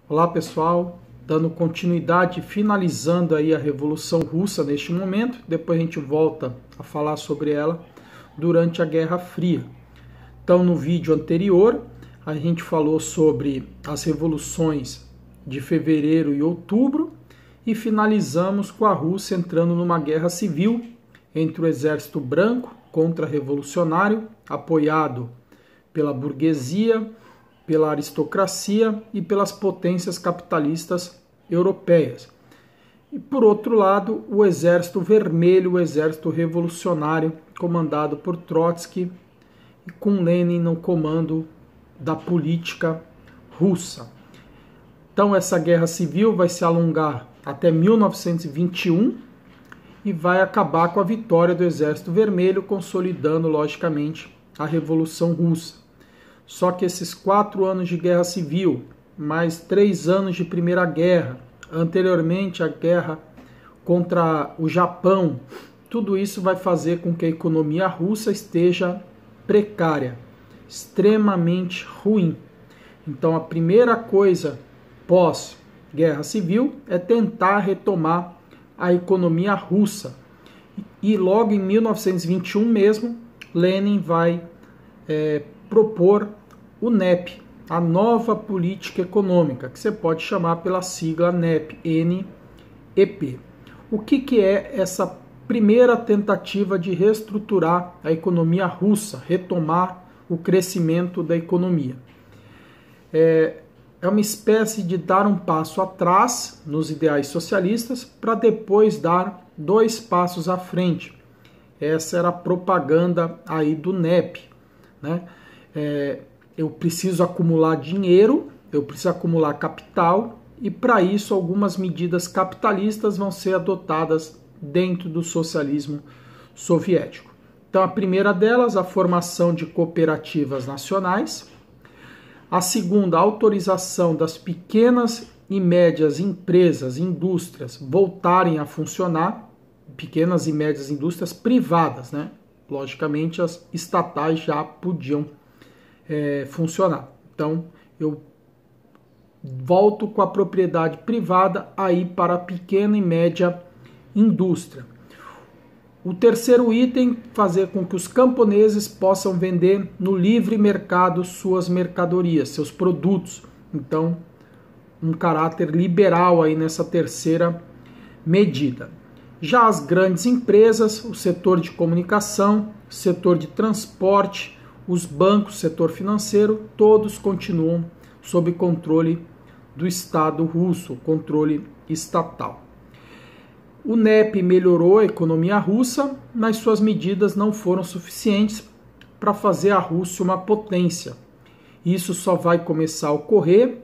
Olá pessoal, dando continuidade, finalizando aí a Revolução Russa neste momento, depois a gente volta a falar sobre ela durante a Guerra Fria. Então no vídeo anterior a gente falou sobre as revoluções de fevereiro e outubro e finalizamos com a Rússia entrando numa guerra civil entre o exército branco contra-revolucionário, apoiado pela burguesia, pela aristocracia e pelas potências capitalistas europeias. E por outro lado, o exército vermelho, o exército revolucionário, comandado por Trotsky e com Lenin no comando da política russa. Então essa guerra civil vai se alongar até 1921 e vai acabar com a vitória do exército vermelho, consolidando logicamente a Revolução Russa. Só que esses 4 anos de guerra civil, mais 3 anos de Primeira Guerra, anteriormente a guerra contra o Japão, tudo isso vai fazer com que a economia russa esteja precária, extremamente ruim. Então a primeira coisa pós-guerra civil é tentar retomar a economia russa. E logo em 1921 mesmo, Lenin vai propor o NEP, a nova política econômica, que você pode chamar pela sigla NEP, N-E-P. O que é essa primeira tentativa de reestruturar a economia russa, retomar o crescimento da economia? É uma espécie de dar um passo atrás nos ideais socialistas para depois dar 2 passos à frente. Essa era a propaganda aí do NEP, né? Eu preciso acumular dinheiro, eu preciso acumular capital e para isso algumas medidas capitalistas vão ser adotadas dentro do socialismo soviético. Então a primeira delas, a formação de cooperativas nacionais. A segunda, a autorização das pequenas e médias empresas, indústrias voltarem a funcionar, pequenas e médias indústrias privadas, né? Logicamente as estatais já podiam funcionar. Então eu volto com a propriedade privada aí para a pequena e média indústria. O terceiro item, fazer com que os camponeses possam vender no livre mercado suas mercadorias, seus produtos. Então, um caráter liberal aí nessa terceira medida. Já as grandes empresas, o setor de comunicação, o setor de transporte, os bancos, setor financeiro, todos continuam sob controle do Estado russo, controle estatal. O NEP melhorou a economia russa, mas suas medidas não foram suficientes para fazer a Rússia uma potência. Isso só vai começar a ocorrer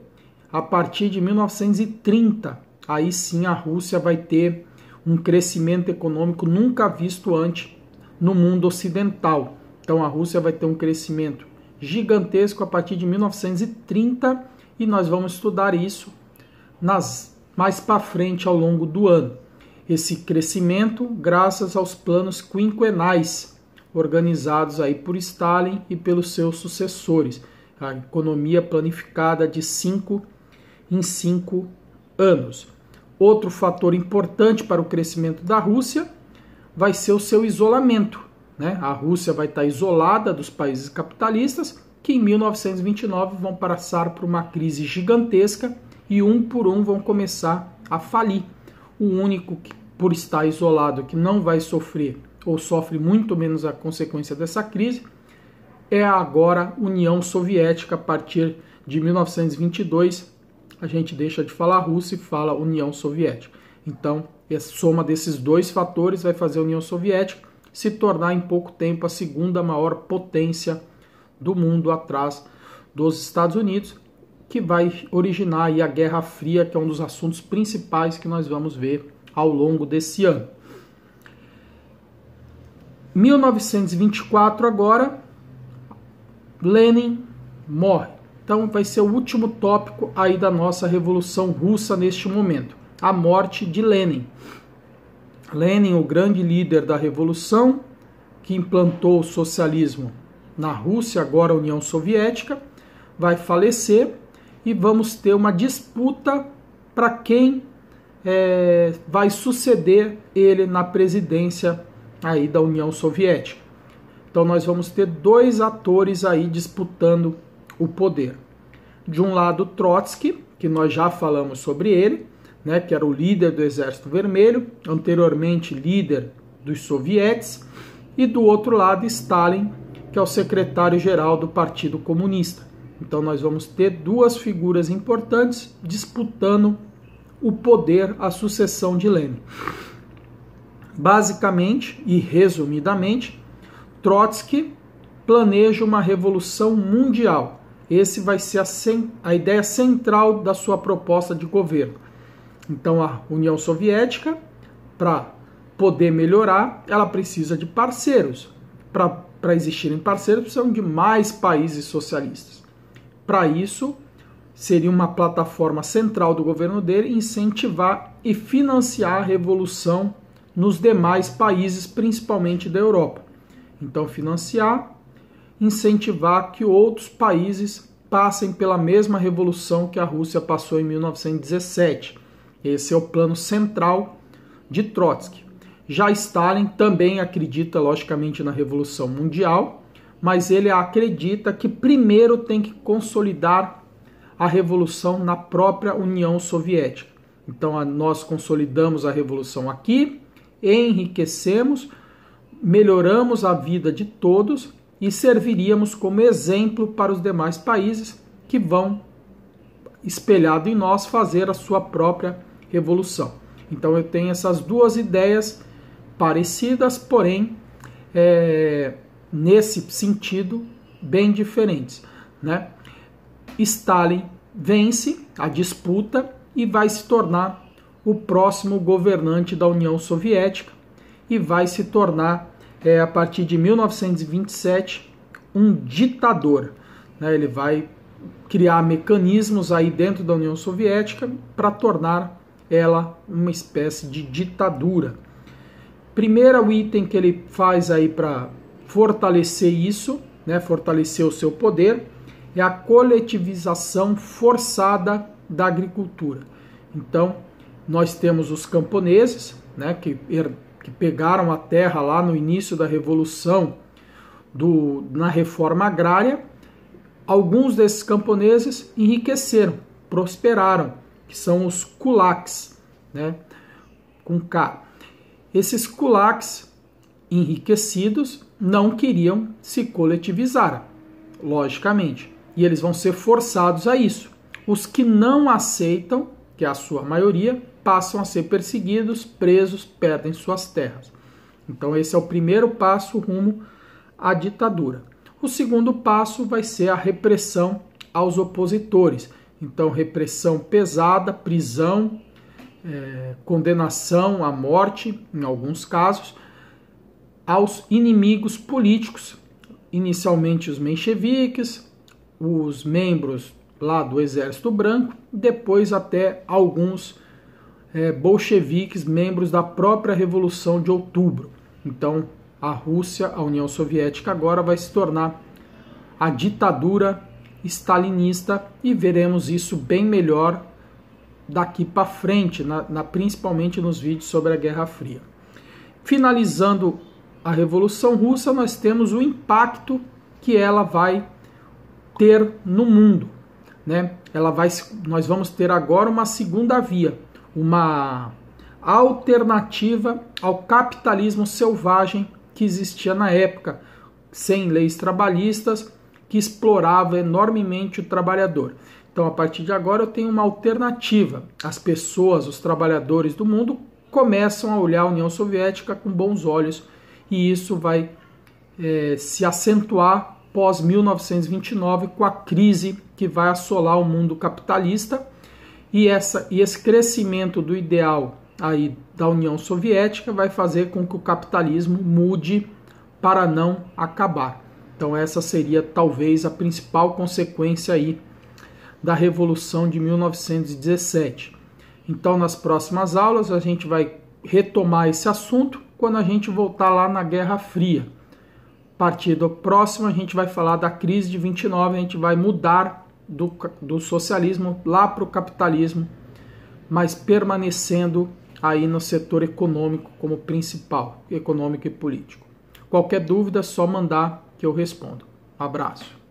a partir de 1930. Aí sim a Rússia vai ter um crescimento econômico nunca visto antes no mundo ocidental. Então a Rússia vai ter um crescimento gigantesco a partir de 1930 e nós vamos estudar isso mais para frente ao longo do ano. Esse crescimento graças aos planos quinquenais organizados aí por Stalin e pelos seus sucessores. A economia planificada de 5 em 5 anos. Outro fator importante para o crescimento da Rússia vai ser o seu isolamento. A Rússia vai estar isolada dos países capitalistas, que em 1929 vão passar por uma crise gigantesca e um por um vão começar a falir. O único que, por estar isolado, que não vai sofrer ou sofre muito menos a consequência dessa crise é agora a União Soviética. A partir de 1922 a gente deixa de falar Rússia e fala União Soviética. Então a soma desses 2 fatores vai fazer a União Soviética se tornar em pouco tempo a segunda maior potência do mundo, atrás dos Estados Unidos, que vai originar aí a Guerra Fria, que é um dos assuntos principais que nós vamos ver ao longo desse ano. 1924 agora, Lenin morre. Então vai ser o último tópico aí da nossa Revolução Russa neste momento, a morte de Lenin. Lenin, o grande líder da Revolução, que implantou o socialismo na Rússia, agora a União Soviética, vai falecer e vamos ter uma disputa para quem vai suceder ele na presidência aí da União Soviética. Então nós vamos ter dois atores aí disputando o poder. De um lado, Trotsky, que nós já falamos sobre ele, né, que era o líder do Exército Vermelho, anteriormente líder dos sovietes, e do outro lado, Stalin, que é o secretário-geral do Partido Comunista. Então nós vamos ter duas figuras importantes disputando o poder, a sucessão de Lenin. Basicamente e resumidamente, Trotsky planeja uma revolução mundial. Esse vai ser a ideia central da sua proposta de governo. Então a União Soviética, para poder melhorar, ela precisa de parceiros. Para existirem parceiros, precisam de mais países socialistas. Para isso, seria uma plataforma central do governo dele incentivar e financiar a revolução nos demais países, principalmente da Europa. Então, financiar, incentivar que outros países passem pela mesma revolução que a Rússia passou em 1917. Esse é o plano central de Trotsky. Já Stalin também acredita, logicamente, na Revolução Mundial, mas ele acredita que primeiro tem que consolidar a revolução na própria União Soviética. Então, nós consolidamos a revolução aqui, enriquecemos, melhoramos a vida de todos e serviríamos como exemplo para os demais países que vão, espelhado em nós, fazer a sua própria revolução. Então eu tenho essas duas ideias parecidas, porém, nesse sentido, bem diferentes, né? Stalin vence a disputa e vai se tornar o próximo governante da União Soviética e vai se tornar, a partir de 1927, um ditador, né? Ele vai criar mecanismos aí dentro da União Soviética para tornar ela uma espécie de ditadura. Primeiro item que ele faz aí para fortalecer isso, né, fortalecer o seu poder, é a coletivização forçada da agricultura. Então, nós temos os camponeses, né, que pegaram a terra lá no início da Revolução, na reforma agrária. Alguns desses camponeses enriqueceram, prosperaram, que são os kulaks, né, com K. Esses kulaks enriquecidos não queriam se coletivizar, logicamente, e eles vão ser forçados a isso. Os que não aceitam, que é a sua maioria, passam a ser perseguidos, presos, perdem suas terras. Então esse é o primeiro passo rumo à ditadura. O segundo passo vai ser a repressão aos opositores. Então repressão pesada, prisão, condenação à morte, em alguns casos, aos inimigos políticos, inicialmente os mencheviques, os membros lá do Exército Branco, depois até alguns bolcheviques, membros da própria Revolução de Outubro. Então, a Rússia, a União Soviética agora vai se tornar a ditadura stalinista e veremos isso bem melhor daqui para frente, principalmente nos vídeos sobre a Guerra Fria. Finalizando a Revolução Russa, nós temos o impacto que ela vai ter no mundo, né? Nós vamos ter agora uma segunda via, uma alternativa ao capitalismo selvagem que existia na época, sem leis trabalhistas, que explorava enormemente o trabalhador. Então, a partir de agora, eu tenho uma alternativa. As pessoas, os trabalhadores do mundo, começam a olhar a União Soviética com bons olhos, e isso vai se acentuar pós-1929, com a crise que vai assolar o mundo capitalista, e esse crescimento do ideal aí da União Soviética vai fazer com que o capitalismo mude para não acabar. Então essa seria talvez a principal consequência aí da Revolução de 1917. Então nas próximas aulas a gente vai retomar esse assunto quando a gente voltar lá na Guerra Fria. A partir do próximo a gente vai falar da crise de 29, a gente vai mudar do socialismo lá para o capitalismo, mas permanecendo aí no setor econômico como principal, econômico e político. Qualquer dúvida, é só mandar que eu respondo. Um abraço.